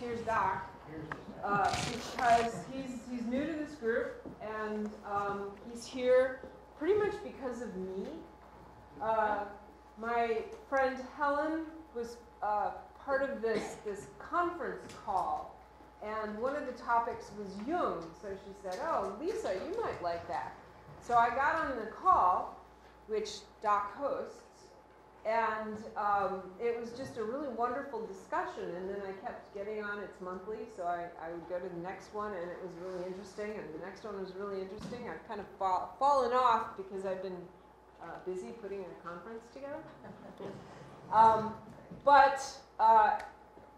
here's Doc, because he's new to this group, and he's here pretty much because of me. My friend Helen was part of this conference call, and one of the topics was Jung. So she said, "Oh, Lisa, you might like that." So I got on the call, which Doc hosts, and it was just a really wonderful discussion. And then I kept getting on. It's monthly, so I would go to the next one, and it was really interesting, and the next one was really interesting. I've kind of fallen off because I've been busy putting a conference together. But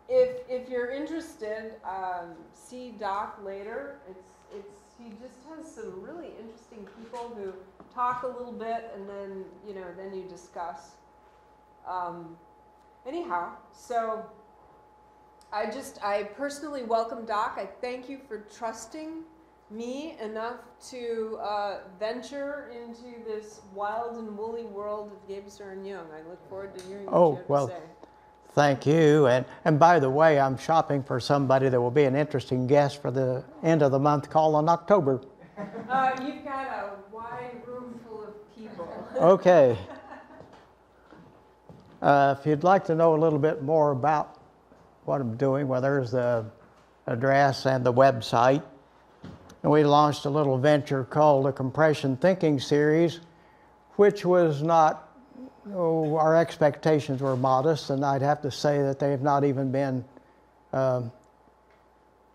if you're interested, see Doc later. He just has some really interesting people who talk a little bit, and then you discuss. Anyhow, so I personally welcome Doc. I thank you for trusting me enough to venture into this wild and woolly world of Gebser and Jung. I look forward to hearing what you have to say. Thank you. And by the way, I'm shopping for somebody that will be an interesting guest for the end of the month call in October. You've got a wide room full of people. Okay. If you'd like to know a little bit more about what I'm doing, well, there's the address and the website. And we launched a little venture called the Compression Thinking Series, which was not, our expectations were modest, and I'd have to say that they have not even been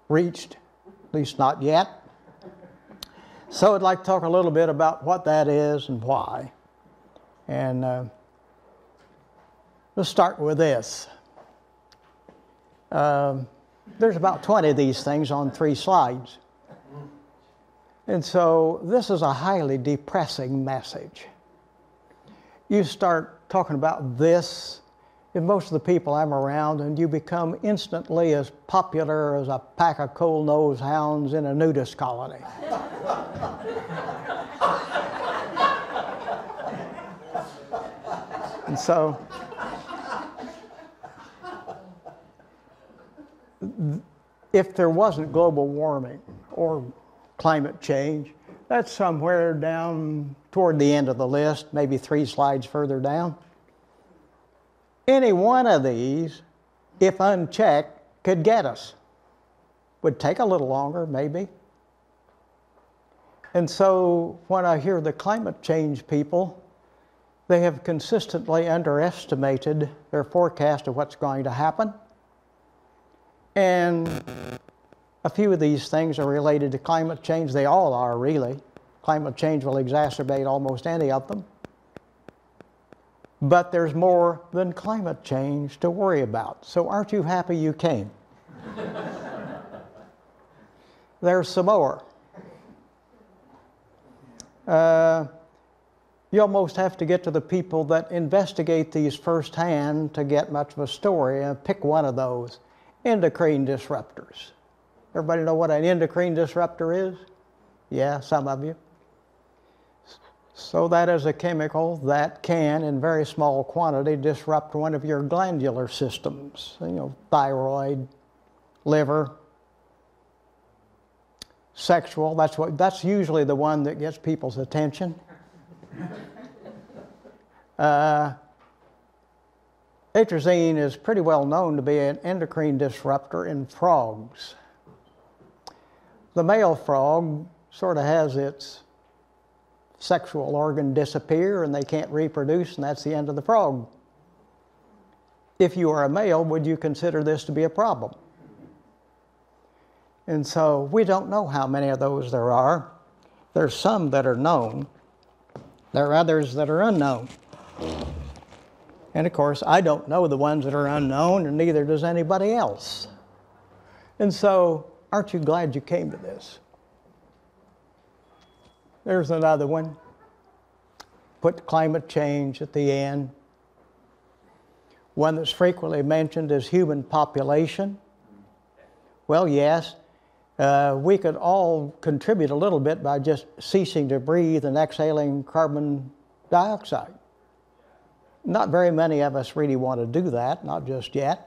reached, at least not yet. So I'd like to talk a little bit about what that is and why. And let's start with this. There's about 20 of these things on 3 slides. And so this is a highly depressing message. You start talking about this in most of the people I'm around, and you become instantly as popular as a pack of coal-nosed hounds in a nudist colony. And so if there wasn't global warming or climate change, that's somewhere down toward the end of the list, maybe 3 slides further down. Any one of these, if unchecked, could get us. Would take a little longer, maybe. And so when I hear the climate change people, they have consistently underestimated their forecast of what's going to happen. And a few of these things are related to climate change. They all are, really. Climate change will exacerbate almost any of them. But there's more than climate change to worry about. So aren't you happy you came? There's some more. You almost have to get to the people that investigate these firsthand to get much of a story. And pick one of those. Endocrine disruptors. Everybody know what an endocrine disruptor is? Yeah, some of you. So that is a chemical that can, in very small quantity, disrupt one of your glandular systems. Thyroid, liver, sexual. That's usually the one that gets people's attention. Atrazine is pretty well known to be an endocrine disruptor in frogs. The male frog sort of has its sexual organ disappear and they can't reproduce, and that's the end of the frog. If you are a male, would you consider this to be a problem? And so we don't know how many of those there are. There's some that are known. There are others that are unknown. And of course, I don't know the ones that are unknown, and neither does anybody else. And so, aren't you glad you came to this? There's another one. Put climate change at the end. One that's frequently mentioned is human population. Well, yes, we could all contribute a little bit by just ceasing to breathe and exhaling carbon dioxide. Not very many of us really want to do that, not just yet.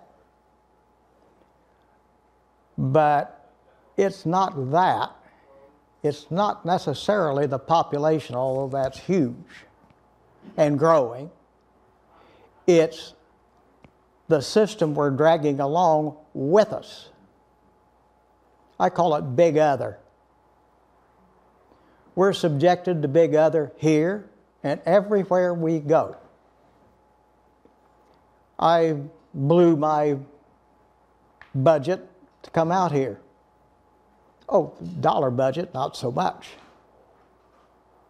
But it's not that. It's not necessarily the population, although that's huge and growing. It's the system we're dragging along with us. I call it Big Other. We're subjected to Big Other here and everywhere we go. I blew my budget to come out here. Oh, dollar budget, not so much.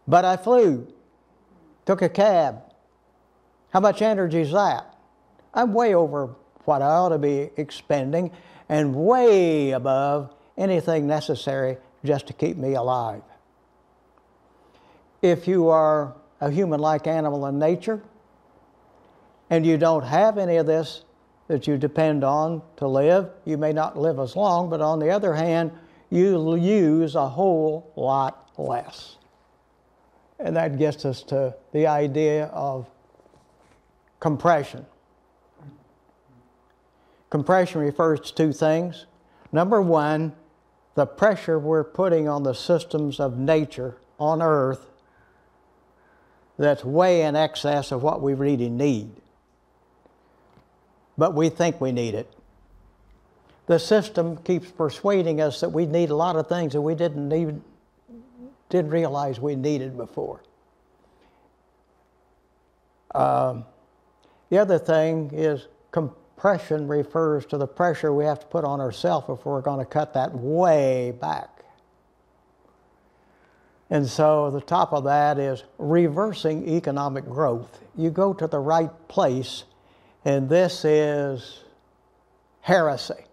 But I flew, took a cab. How much energy is that? I'm way over what I ought to be expending and way above anything necessary just to keep me alive. If you are a human-like animal in nature and you don't have any of this that you depend on to live, you may not live as long, but on the other hand, you use a whole lot less. And that gets us to the idea of compression. Compression refers to two things. Number one, the pressure we're putting on the systems of nature on Earth that's way in excess of what we really need. But we think we need it. The system keeps persuading us that we need a lot of things that we didn't realize we needed before. The other thing is compression refers to the pressure we have to put on ourselves if we're going to cut that way back. And so the top of that is reversing economic growth. You go to the right place, and this is heresy.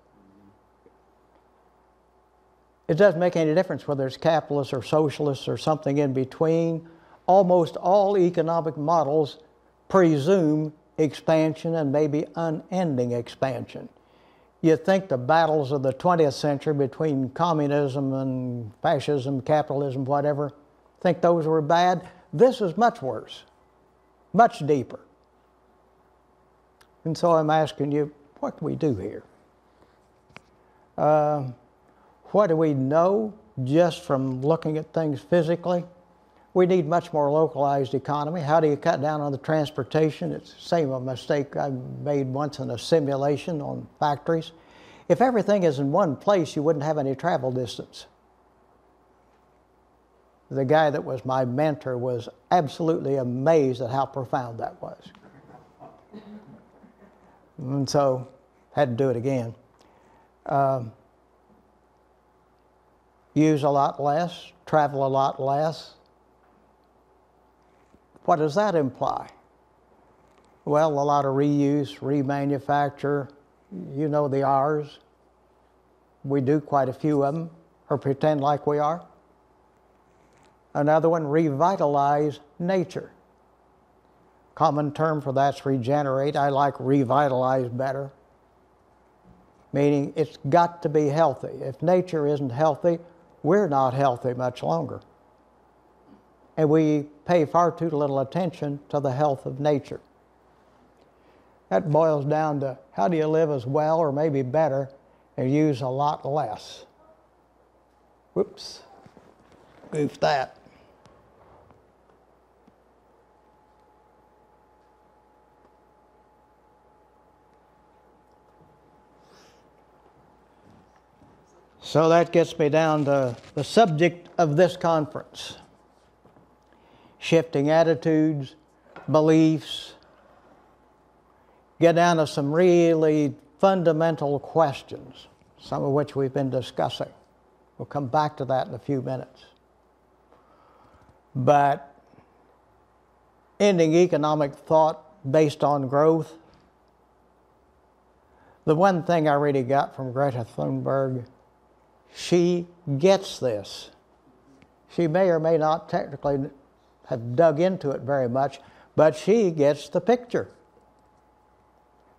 It doesn't make any difference whether it's capitalist or socialist or something in between. Almost all economic models presume expansion and maybe unending expansion. You think the battles of the 20th century between communism and fascism, capitalism, whatever, think those were bad? This is much worse, much deeper. And so I'm asking you, what do we do here? What do we know just from looking at things physically? We need much more localized economy. How do you cut down on the transportation? It's the same a mistake I made once in a simulation on factories. If everything is in one place, you wouldn't have any travel distance. The guy that was my mentor was absolutely amazed at how profound that was. And so, had to do it again. Use a lot less, travel a lot less. What does that imply? Well, a lot of reuse, remanufacture. You know the R's. We do quite a few of them, or pretend like we are. Another one, revitalize nature. Common term for that's regenerate. I like revitalize better. Meaning it's got to be healthy. If nature isn't healthy, we're not healthy much longer. And we pay far too little attention to the health of nature. That boils down to how do you live as well or maybe better and use a lot less. Whoops, goofed that. So that gets me down to the subject of this conference. Shifting attitudes, beliefs, get down to some really fundamental questions, some of which we've been discussing. We'll come back to that in a few minutes. But ending economic thought based on growth, the one thing I really got from Greta Thunberg, she gets this. She may or may not technically have dug into it very much, but she gets the picture.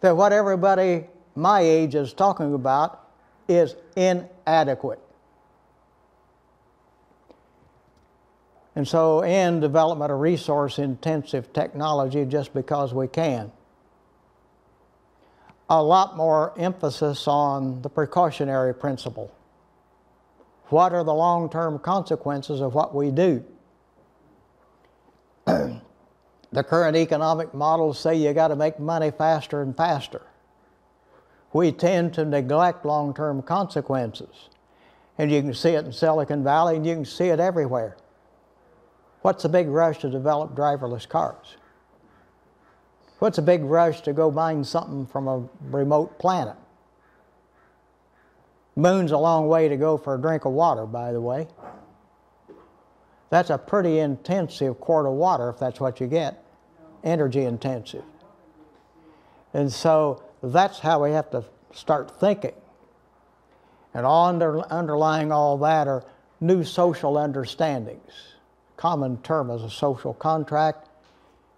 That what everybody my age is talking about is inadequate. And so end development of resource-intensive technology just because we can. a lot more emphasis on the precautionary principle. What are the long-term consequences of what we do? The current economic models say you got to make money faster and faster. We tend to neglect long-term consequences. And you can see it in Silicon Valley, and you can see it everywhere. What's the big rush to develop driverless cars? What's a big rush to go mine something from a remote planet? Moon's a long way to go for a drink of water, by the way. That's a pretty intensive quart of water if that's what you get. Energy intensive. And so that's how we have to start thinking. And underlying all that are new social understandings. Common term is a social contract.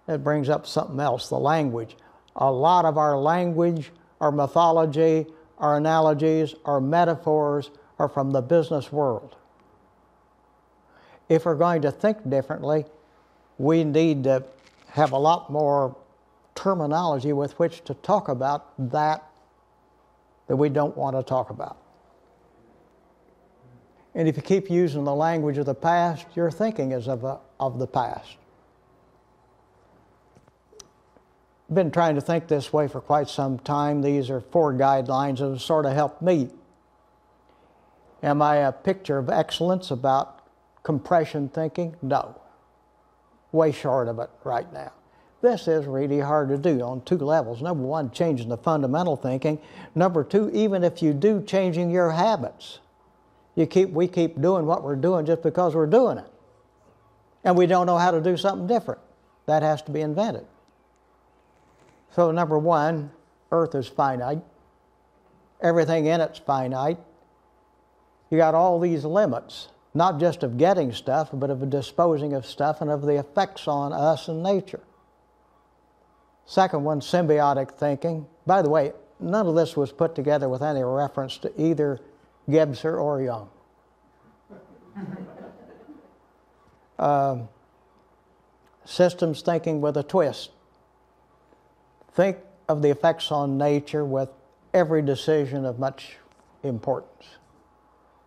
It brings up something else, the language. A lot of our language, our mythology, our analogies, our metaphors are from the business world. If we're going to think differently, we need to have a lot more terminology with which to talk about that we don't want to talk about. And if you keep using the language of the past, your thinking is of the past. I've been trying to think this way for quite some time. These are 4 guidelines that have sort of helped me. Am I a picture of excellence about compression thinking? No. Way short of it right now. This is really hard to do on 2 levels. Number 1, changing the fundamental thinking. Number 2, even if you do, changing your habits. We keep doing what we're doing just because we're doing it. And we don't know how to do something different. That has to be invented. So number 1, Earth is finite. Everything in it's finite. You got all these limits, not just of getting stuff, but of disposing of stuff and of the effects on us and nature. Second one, symbiotic thinking. By the way, none of this was put together with any reference to either Gebser or Jung. Systems thinking with a twist. Think of the effects on nature with every decision of much importance.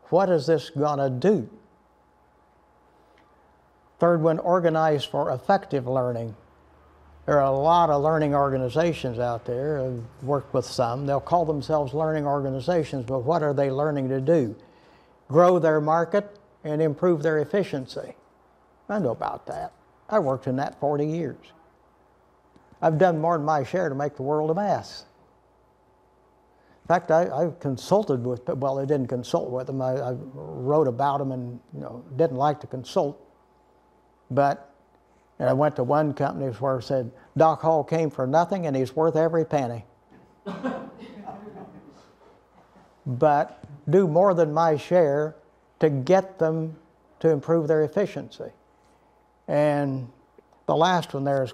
What is this going to do? Third one, organize for effective learning. There are a lot of learning organizations out there. I've worked with some. They'll call themselves learning organizations, but what are they learning to do? Grow their market and improve their efficiency. I know about that. I worked in that 40 years. I've done more than my share to make the world a mess. In fact, I consulted with, well, I didn't consult with them. I wrote about them and didn't like to consult. But I went to one company where it said, Doc Hall came for nothing and he's worth every penny. But do more than my share to get them to improve their efficiency. And the last one there is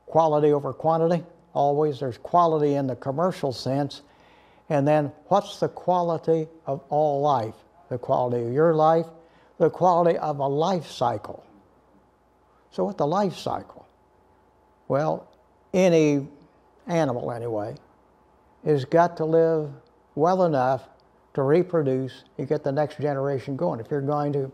quality over quantity. Always there's quality in the commercial sense. And then what's the quality of all life? The quality of your life, the quality of a life cycle. So what's the life cycle? Well, any animal anyway has got to live well enough to reproduce and get the next generation going. If you're going to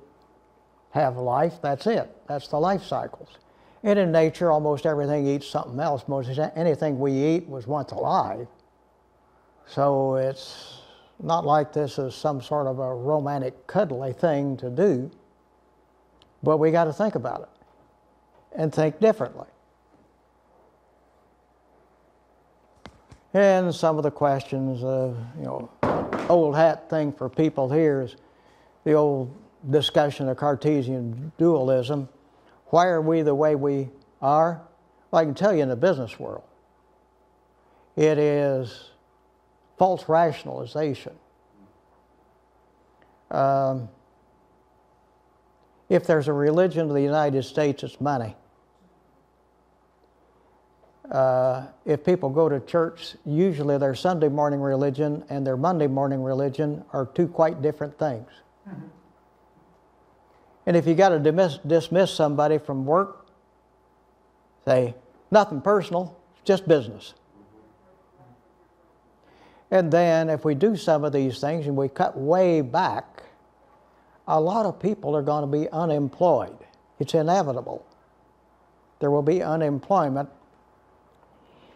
have life, that's it. That's the life cycles. And in nature, almost everything eats something else. Most anything we eat was once alive. So it's not like this is some sort of a romantic, cuddly thing to do. But we got to think about it and think differently. And some of the questions, old hat thing for people here is the old discussion of Cartesian dualism. Why are we the way we are? Well, I can tell you in the business world, it is false rationalization. If there's a religion of the United States, it's money. If people go to church, usually their Sunday morning religion and their Monday morning religion are 2 quite different things. Mm-hmm. And if you got to dismiss somebody from work, say, nothing personal, just business. And then if we do some of these things and we cut way back, a lot of people are going to be unemployed. It's inevitable. There will be unemployment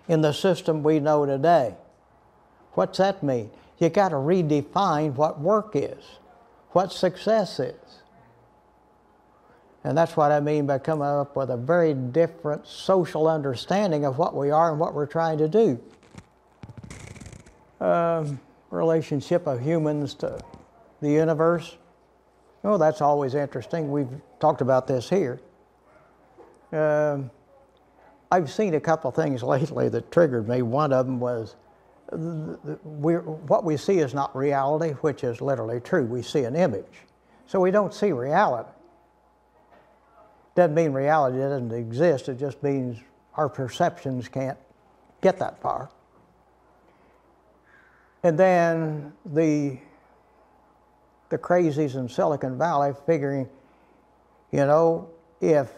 in the system we know today. What's that mean? You got to redefine what work is, what success is. And that's what I mean by coming up with a very different social understanding of what we are and what we're trying to do. Relationship of humans to the universe. Oh, that's always interesting. We've talked about this here. I've seen a couple of things lately that triggered me. One of them was what we see is not reality, which is literally true. We see an image. So we don't see reality. Doesn't mean reality doesn't exist. It just means our perceptions can't get that far. And then the crazies in Silicon Valley figuring, you know, if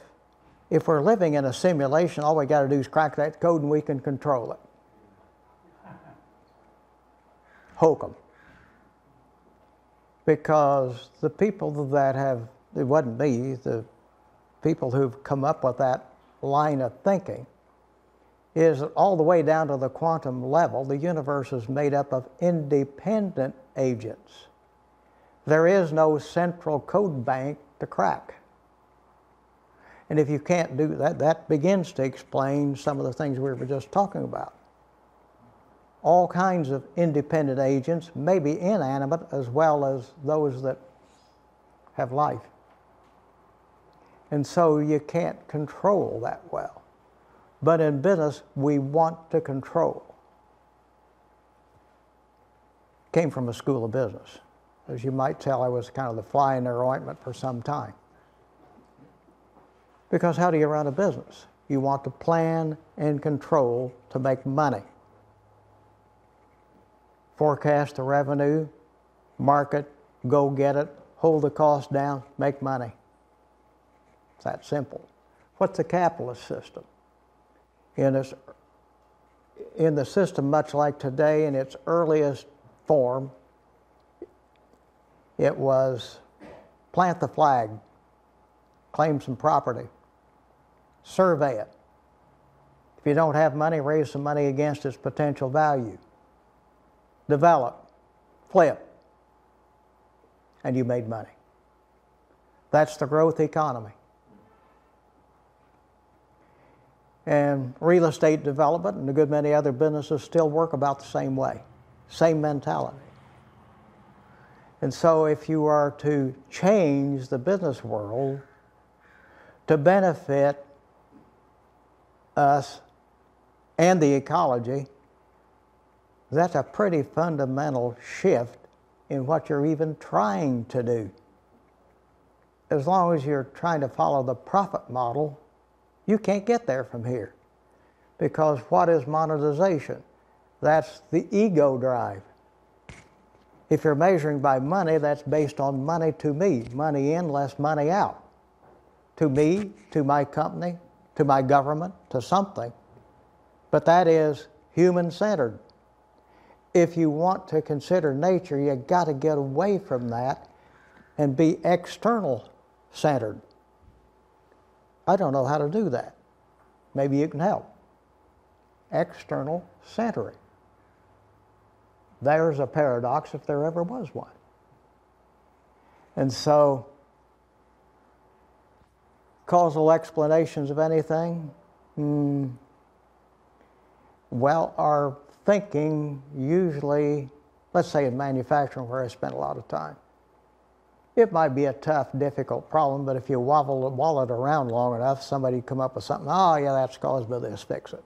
we're living in a simulation, all we got to do is crack that code and we can control it. Hokum. Because the people that have, it wasn't me, the people who've come up with that line of thinking, is all the way down to the quantum level, the universe is made up of independent agents. There is no central code bank to crack. And if you can't do that, that begins to explain some of the things we were just talking about. All kinds of independent agents, maybe inanimate as well as those that have life. And so you can't control that well. But in business, we want to control. Came from a school of business. As you might tell, I was kind of the fly in their ointment for some time. Because how do you run a business? You want to plan and control to make money. Forecast the revenue, market, go get it, hold the cost down, make money. It's that simple. What's the capitalist system? In the system much like today, in its earliest form, it was plant the flag, claim some property, survey it. If you don't have money, raise some money against its potential value. Develop, flip, and you made money. That's the growth economy. And real estate development and a good many other businesses still work about the same way, same mentality. And so if you are to change the business world to benefit us and the ecology, that's a pretty fundamental shift in what you're even trying to do. As long as you're trying to follow the profit model, you can't get there from here. Because what is monetization? That's the ego drive. If you're measuring by money, that's based on money to me. Money in, less money out. To me, to my company, to my government, to something. But that is human-centered. If you want to consider nature, you've got to get away from that and be external-centered. I don't know how to do that. Maybe you can help. External centering. There's a paradox if there ever was one. And so, causal explanations of anything? Well, our thinking usually, let's say in manufacturing where I spent a lot of time, it might be a tough, difficult problem, but if you wall it around long enough, somebody would come up with something, oh yeah, that's caused by this, fix it.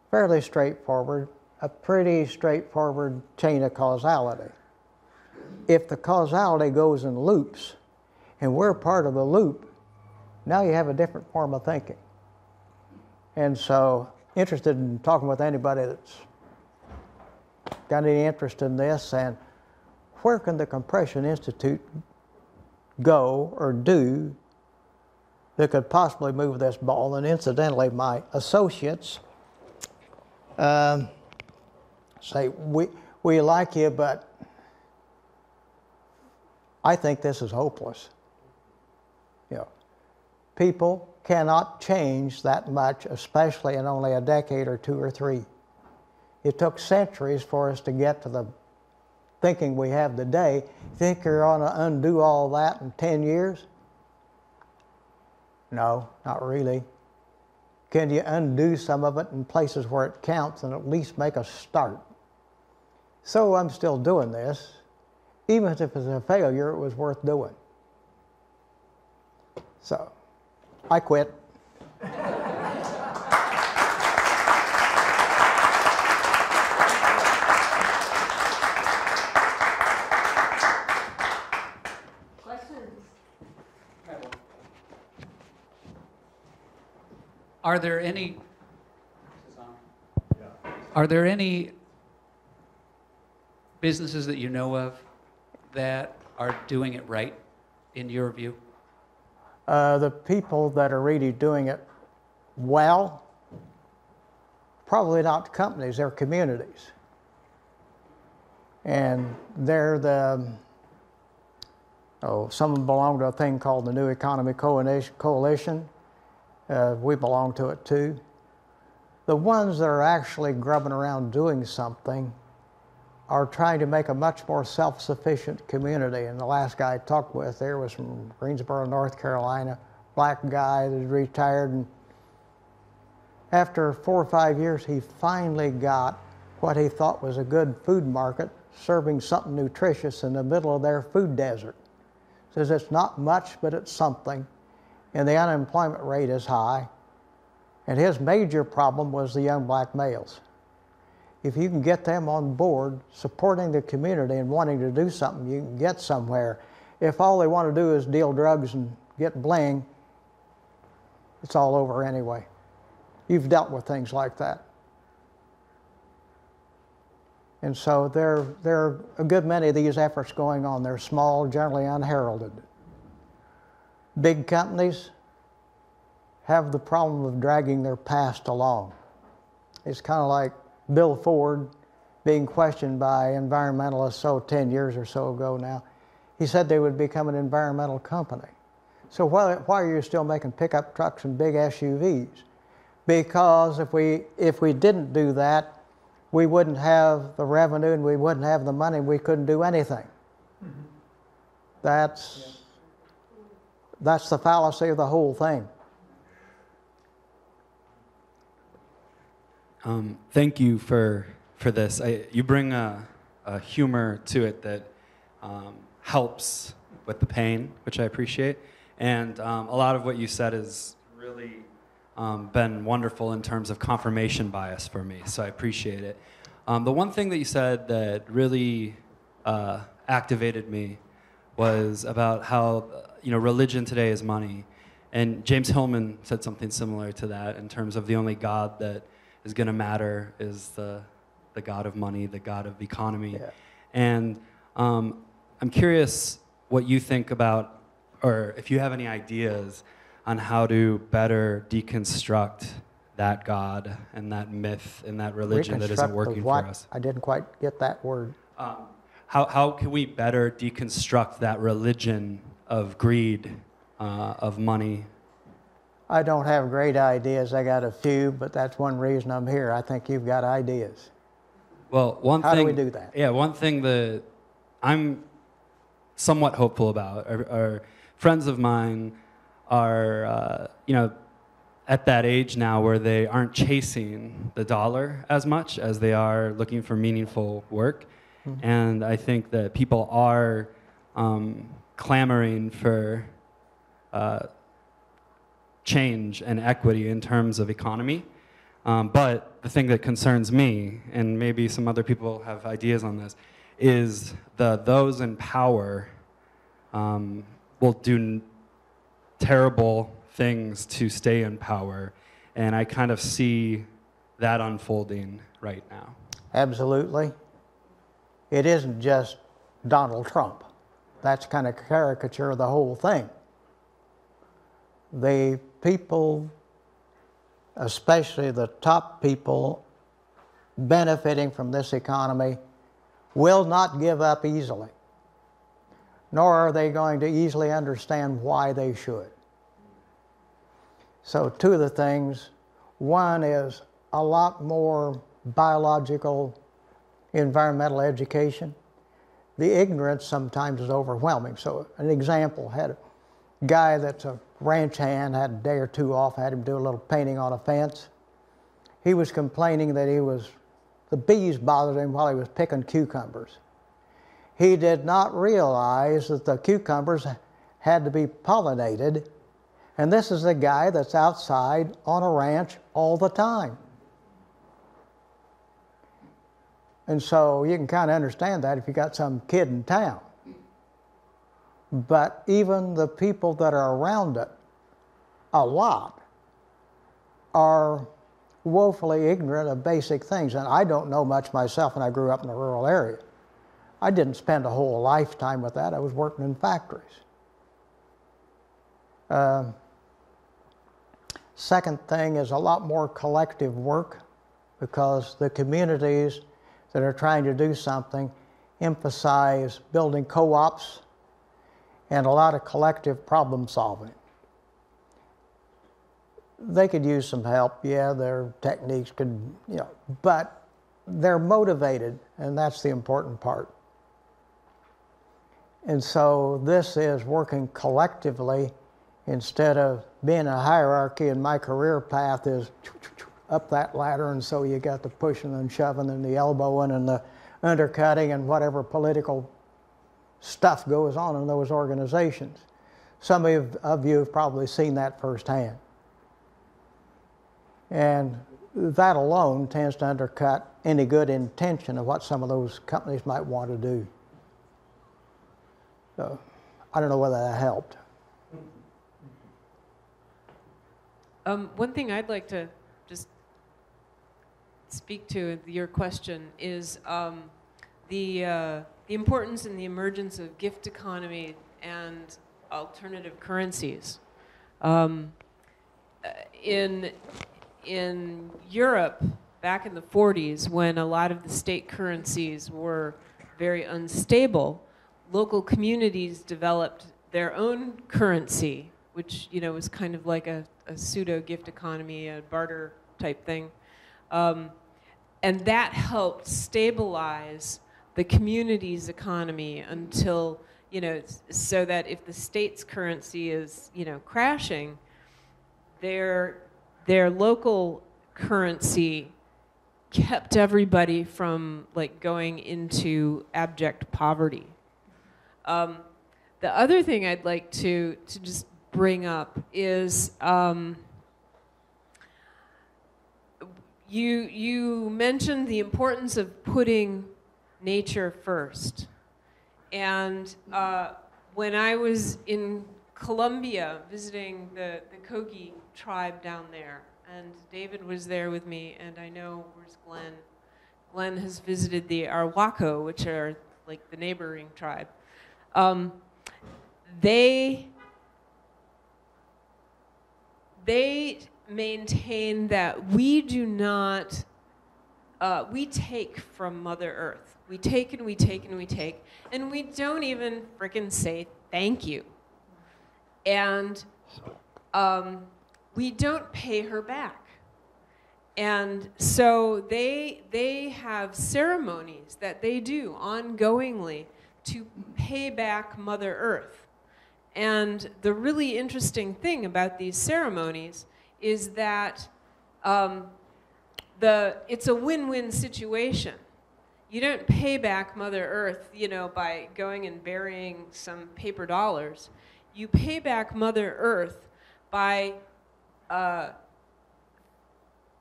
Fairly straightforward, a pretty straightforward chain of causality. If the causality goes in loops, and we're part of the loop, now you have a different form of thinking. And so, interested in talking with anybody that's got any interest in this, and where can the Compression Institute go or do that could possibly move this ball? And incidentally, my associates say, we like you, but I think this is hopeless. You know, people cannot change that much, especially in only a decade or two or three. It took centuries for us to get to the thinking we have today. You think you're going to undo all that in 10 years? No, not really. Can you undo some of it in places where it counts and at least make a start? So I'm still doing this. Even if it was a failure, it was worth doing. So, I quit. Questions? Are there any businesses that you know of that are doing it right, in your view? The people that are really doing it well, probably not companies, they're communities. And they're some of them belong to a thing called the New Economy Coalition. We belong to it too. The ones that are actually grubbing around doing something are trying to make a much more self-sufficient community. And the last guy I talked with there was from Greensboro, North Carolina, black guy that retired. And after 4 or 5 years, he finally got what he thought was a good food market, serving something nutritious in the middle of their food desert. Says it's not much, but it's something. And the unemployment rate is high. And his major problem was the young black males. If you can get them on board, supporting the community and wanting to do something, you can get somewhere. If all they want to do is deal drugs and get bling, it's all over anyway. You've dealt with things like that. And so there are a good many of these efforts going on. They're small, generally unheralded. Big companies have the problem of dragging their past along. It's kind of like Bill Ford being questioned by environmentalists 10 years or so ago now. He said they would become an environmental company. So why are you still making pickup trucks and big SUVs? Because if we didn't do that, we wouldn't have the revenue and we wouldn't have the money, we couldn't do anything. Mm-hmm. That's the fallacy of the whole thing. Thank you for this. You bring a humor to it that helps with the pain, which I appreciate. And a lot of what you said has really been wonderful in terms of confirmation bias for me, so I appreciate it. The one thing that you said that really activated me was about how religion today is money. And James Hillman said something similar to that in terms of the only God that is going to matter is the God of money, the God of economy. Yeah. And I'm curious what you think about, or if you have any ideas on how to better deconstruct that God and that myth and that religion that isn't working for us. I didn't quite get that word. How can we better deconstruct that religion of greed, of money? I don't have great ideas. I got a few, but that's one reason I'm here. I think you've got ideas. Well, How do we do that? Yeah, one thing that I'm somewhat hopeful about are friends of mine are, at that age now where they aren't chasing the dollar as much as they are looking for meaningful work. Mm-hmm. And I think that people are clamoring for change and equity in terms of economy. But the thing that concerns me, and maybe some other people have ideas on this, is those in power will do terrible things to stay in power. And I kind of see that unfolding right now. Absolutely. It isn't just Donald Trump. That's kind of caricature of the whole thing. The people, especially the top people, benefiting from this economy will not give up easily, nor are they going to easily understand why they should. So two of the things, one is a lot more biological, environmental education. The ignorance sometimes is overwhelming. So an example, had a guy that's a ranch hand, had a day or two off, had him do a little painting on a fence. He was complaining that the bees bothered him while he was picking cucumbers. He did not realize that the cucumbers had to be pollinated, and this is a guy that's outside on a ranch all the time. And so you can kind of understand that if you got some kid in town. But even the people that are around it, a lot, are woefully ignorant of basic things. And I don't know much myself, and I grew up in a rural area. I didn't spend a whole lifetime with that. I was working in factories. Second thing is a lot more collective work, because the communities that are trying to do something emphasize building co-ops and a lot of collective problem solving. They could use some help, yeah, their techniques could, but they're motivated, and that's the important part. And so this is working collectively instead of being a hierarchy, and my career path is up that ladder, and so you got the pushing and shoving and the elbowing and the undercutting and whatever political stuff goes on in those organizations. Some of you have probably seen that firsthand. And that alone tends to undercut any good intention of what some of those companies might want to do. So I don't know whether that helped. One thing I'd like to just speak to your question is the importance and the emergence of gift economy and alternative currencies. In Europe, back in the 40s, when a lot of the state currencies were very unstable, local communities developed their own currency, which was kind of like a pseudo gift economy, a barter type thing. And that helped stabilize the community's economy until, so that if the state's currency is, crashing, their local currency kept everybody from going into abject poverty. The other thing I'd like to just bring up is you mentioned the importance of putting nature first. And when I was in Colombia visiting the Kogi tribe down there, and David was there with me, and I know, where's Glenn? Glenn has visited the Arhuaco, which are like the neighboring tribe. They maintain that we do not, we take from Mother Earth. We take and we take and we take, and we don't even frickin' say thank you. And we don't pay her back. And so they have ceremonies that they do ongoingly to pay back Mother Earth. And the really interesting thing about these ceremonies is that it's a win-win situation. You don't pay back Mother Earth, by going and burying some paper dollars. You pay back Mother Earth by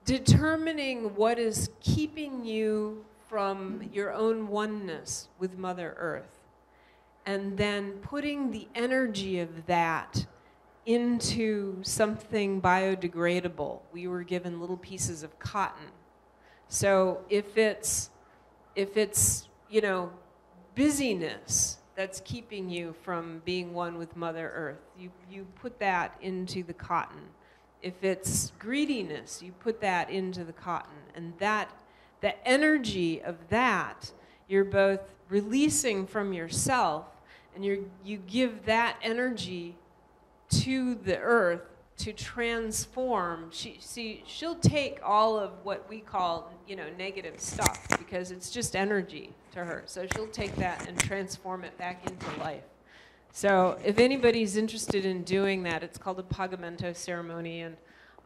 determining what is keeping you from your own oneness with Mother Earth, and then putting the energy of that into something biodegradable. We were given little pieces of cotton. So if it's busyness that's keeping you from being one with Mother Earth, you put that into the cotton. If it's greediness, you put that into the cotton, and that the energy of that, you're both releasing from yourself, and you give that energy to the earth to transform. She'll take all of what we call, negative stuff, because it's just energy to her. So she'll take that and transform it back into life. So if anybody's interested in doing that, it's called a pagamento ceremony, and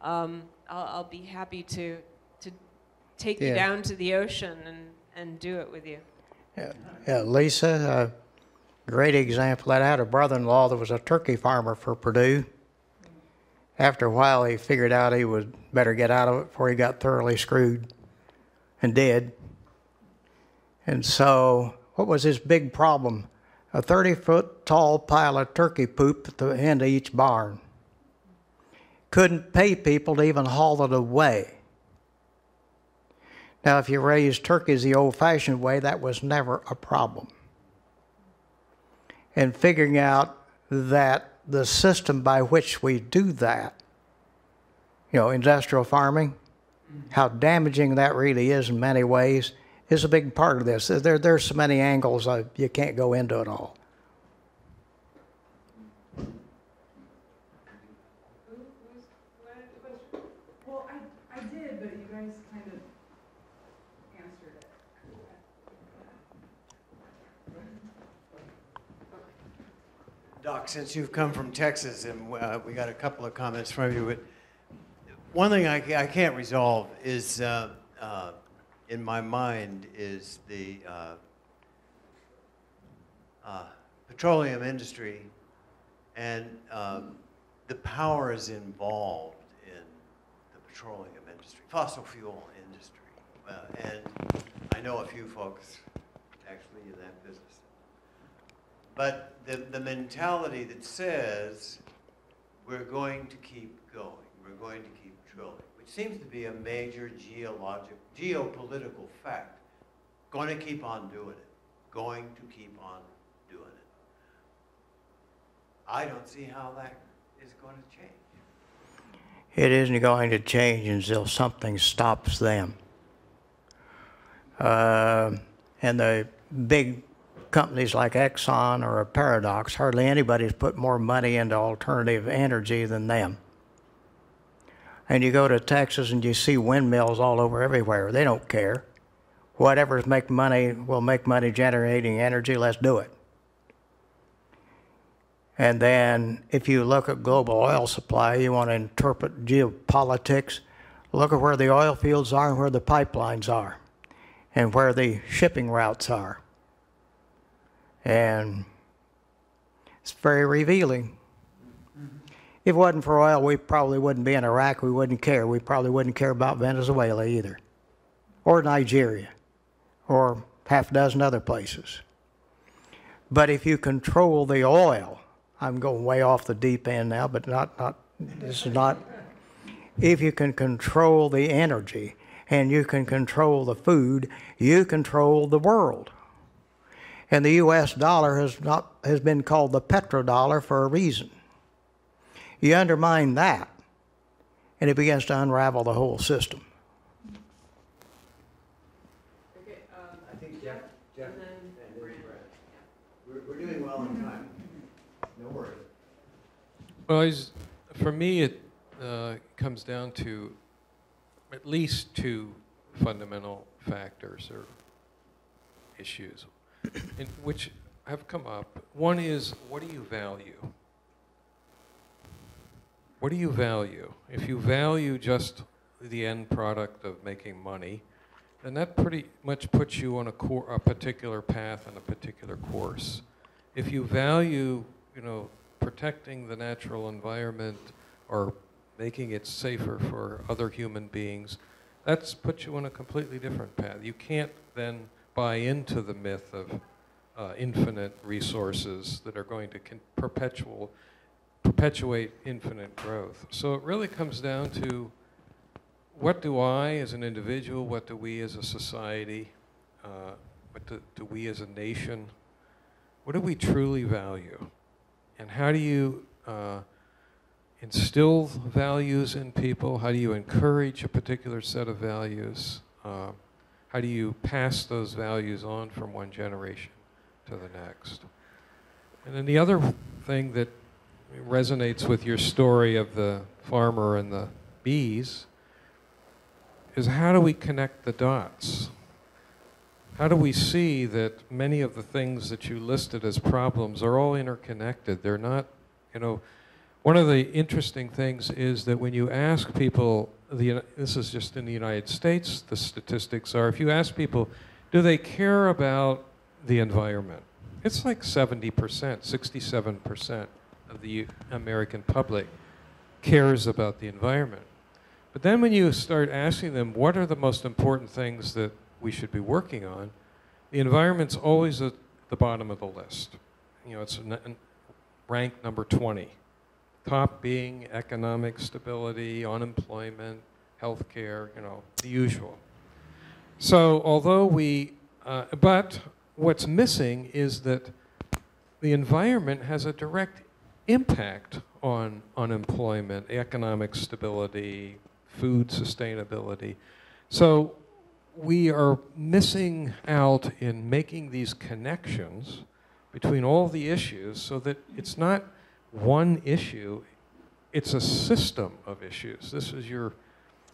I'll be happy to take you down to the ocean and do it with you. Yeah, Lisa, a great example. I had a brother-in-law that was a turkey farmer for Purdue. After a while, he figured out he would better get out of it before he got thoroughly screwed, and did. And so, what was his big problem? A 30-foot tall pile of turkey poop at the end of each barn. Couldn't pay people to even haul it away. Now, if you raise turkeys the old-fashioned way, that was never a problem. And figuring out that the system by which we do that, industrial farming, how damaging that really is in many ways, is a big part of this. There's so many angles, you can't go into it all. Well, I did, but you guys kind of answered it. Doc, since you've come from Texas, and we got a couple of comments from you, but one thing I can't resolve is, in my mind, is the petroleum industry and the powers involved in the petroleum industry, fossil fuel industry. And I know a few folks actually in that business. But the mentality that says we're going to keep going, we're going to keep drilling, which seems to be a major geopolitical fact. Going to keep on doing it. Going to keep on doing it. I don't see how that is going to change. It isn't going to change until something stops them. And the big companies like Exxon are a paradox. Hardly anybody's put more money into alternative energy than them. And you go to Texas and you see windmills all over everywhere. They don't care. Whatever's make money will make money generating energy, let's do it. And then if you look at global oil supply, you want to interpret geopolitics, look at where the oil fields are and where the pipelines are and where the shipping routes are. And it's very revealing. If it wasn't for oil, we probably wouldn't be in Iraq. We wouldn't care. We probably wouldn't care about Venezuela either, or Nigeria, or half a dozen other places. But if you control the oil, I'm going way off the deep end now, but this is not. If you can control the energy and you can control the food, you control the world. And the U.S. dollar has been called the petrodollar for a reason. You undermine that, and it begins to unravel the whole system. Okay, I think Jeff and then Brad. We're doing well on time. No worries. Well, for me, it comes down to at least two fundamental factors or issues which have come up. One is, what do you value? What do you value? If you value just the end product of making money, then that pretty much puts you on a particular path and a particular course. If you value, protecting the natural environment or making it safer for other human beings, that's puts you on a completely different path. You can't then buy into the myth of infinite resources that are going to perpetuate infinite growth. So it really comes down to, what do I as an individual, what do we as a society, what do we as a nation, what do we truly value? And how do you instill values in people? How do you encourage a particular set of values? How do you pass those values on from one generation to the next? And then the other thing that resonates with your story of the farmer and the bees is, how do we connect the dots? How do we see that many of the things that you listed as problems are all interconnected? They're not, you know, one of the interesting things is that when you ask people, this is just in the United States, the statistics are, if you ask people, do they care about the environment? It's like 70%, 67% of the American public cares about the environment. But then when you start asking them, what are the most important things that we should be working on, the environment's always at the bottom of the list. You know, it's ranked number 20. Top being economic stability, unemployment, healthcare, you know, the usual. So although but what's missing is that the environment has a direct impact on unemployment, economic stability, food sustainability. So we are missing out in making these connections between all the issues so that it's not one issue, it's a system of issues. This is your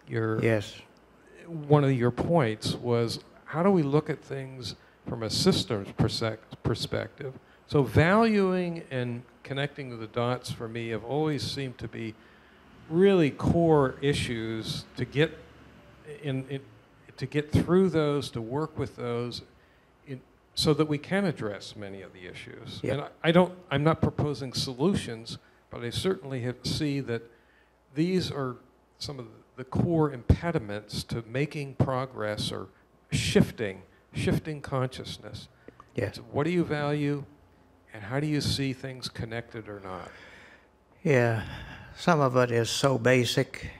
Yes. one of your points was, how do we look at things from a systems perspective? So valuing and connecting the dots for me have always seemed to be really core issues to get to get through those, to work with those, so that we can address many of the issues. Yep. And I'm not proposing solutions, but I certainly see that these are some of the core impediments to making progress or shifting consciousness. Yes. So what do you value, and how do you see things connected or not? Yeah, some of it is so basic,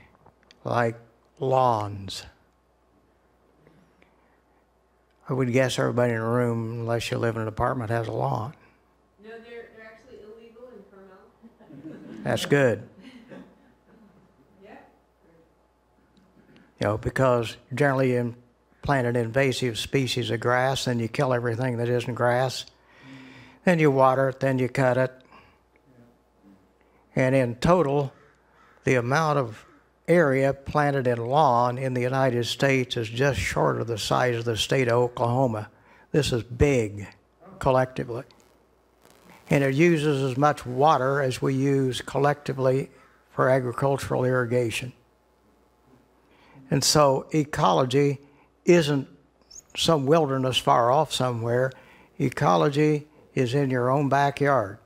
like lawns. I would guess everybody in the room, unless you live in an apartment, has a lawn. No, they're actually illegal in Carmel. That's good. Yeah. You know, because generally you plant an invasive species of grass, then you kill everything that isn't grass. Then you water it, then you cut it. And in total, the amount of area planted in lawn in the United States is just short of the size of the state of Oklahoma. This is big, collectively. And it uses as much water as we use collectively for agricultural irrigation. And so ecology isn't some wilderness far off somewhere. Ecology is in your own backyard.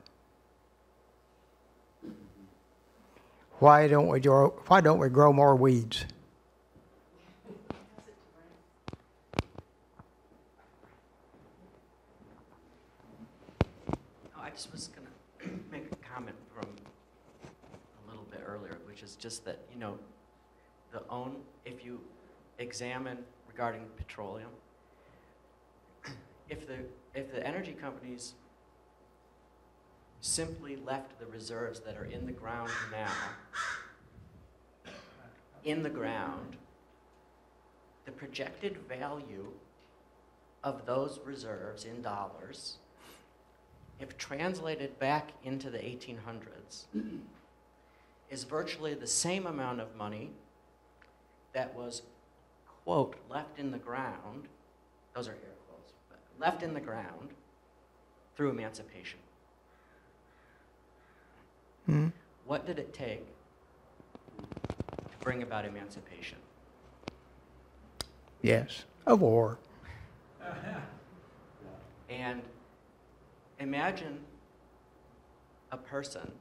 Why don't we grow more weeds? I just was going to make a comment from a little bit earlier, which is just that, you know, if you examine regarding petroleum, if the energy companies simply left the reserves that are in the ground now in the ground, the projected value of those reserves in dollars, if translated back into the 1800s, is virtually the same amount of money that was, quote, left in the ground, those are air quotes, but left in the ground through emancipation. Hmm? What did it take to bring about emancipation? Yes, a war. And imagine a person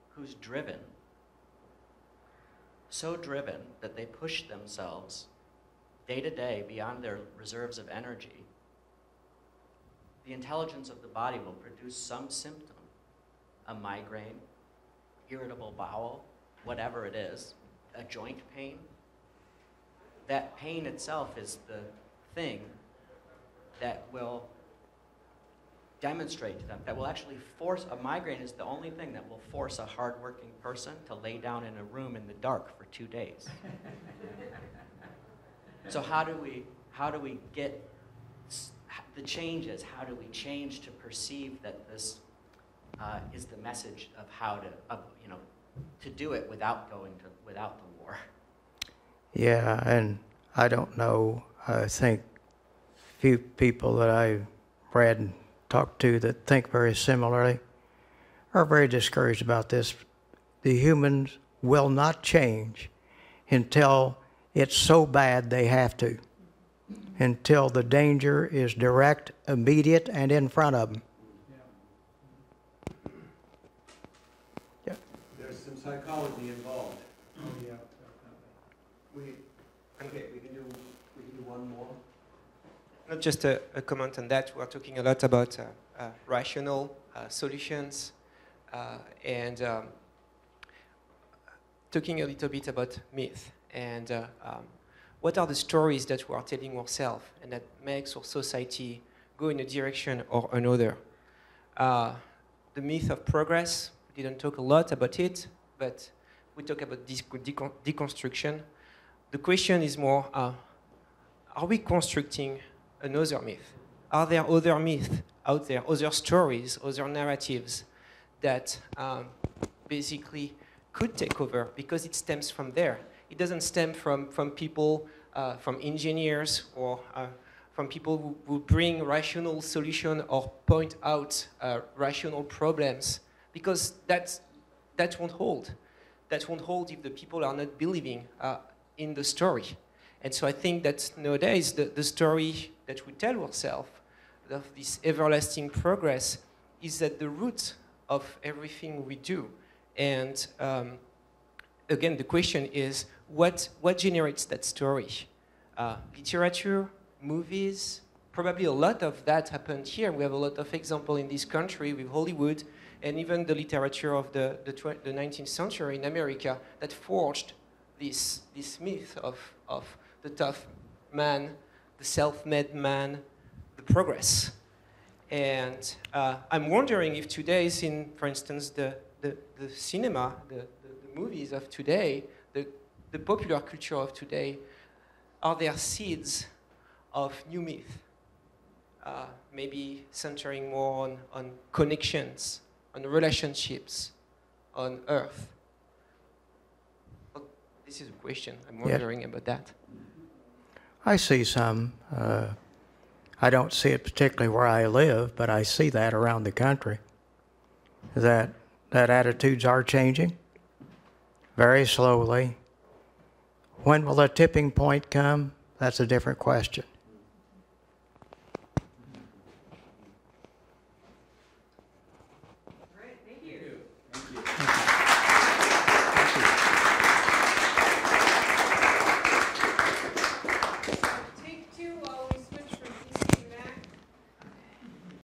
who's driven, so driven that they push themselves day to day beyond their reserves of energy. The intelligence of the body will produce some symptom, a migraine, irritable bowel, whatever it is, a joint pain. That pain itself is the thing that will demonstrate to them, that will actually force, a migraine is the only thing that will force a hardworking person to lay down in a room in the dark for 2 days. So how do we get the changes? How do we change to perceive that this is the message of how to do it without without the war? Yeah, and I don't know. I think few people that I've read and talked to that think very similarly are very discouraged about this. The humans will not change until it's so bad they have to, until the danger is direct, immediate, and in front of them. Yeah. There's some psychology involved. Oh, yeah, definitely. We can do one more. Not just a comment on that. We're talking a lot about rational solutions and talking a little bit about myth and what are the stories that we are telling ourselves and that makes our society go in a direction or another. The myth of progress, we didn't talk a lot about it, but we talk about deconstruction. The question is more, are we constructing another myth? Are there other myths out there, other stories, other narratives that basically could take over because it stems from there? It doesn't stem from people, from engineers or from people who bring rational solution or point out rational problems, because that won't hold. That won't hold if the people are not believing in the story. And so I think that nowadays the story that we tell ourselves of this everlasting progress is at the root of everything we do. And again, the question is, what generates that story? Literature, movies, probably a lot of that happened here. We have a lot of examples in this country with Hollywood and even the literature of the 19th century in America that forged this myth of the tough man, the self-made man, the progress. And I'm wondering if today is in, for instance, the cinema, the movies of today, the popular culture of today, are there seeds of new myth? Maybe centering more on connections, on relationships, on Earth. Well, this is a question. I'm wondering about that. I see some. I don't see it particularly where I live, but I see that around the country. That attitudes are changing very slowly. When will a tipping point come? That's a different question.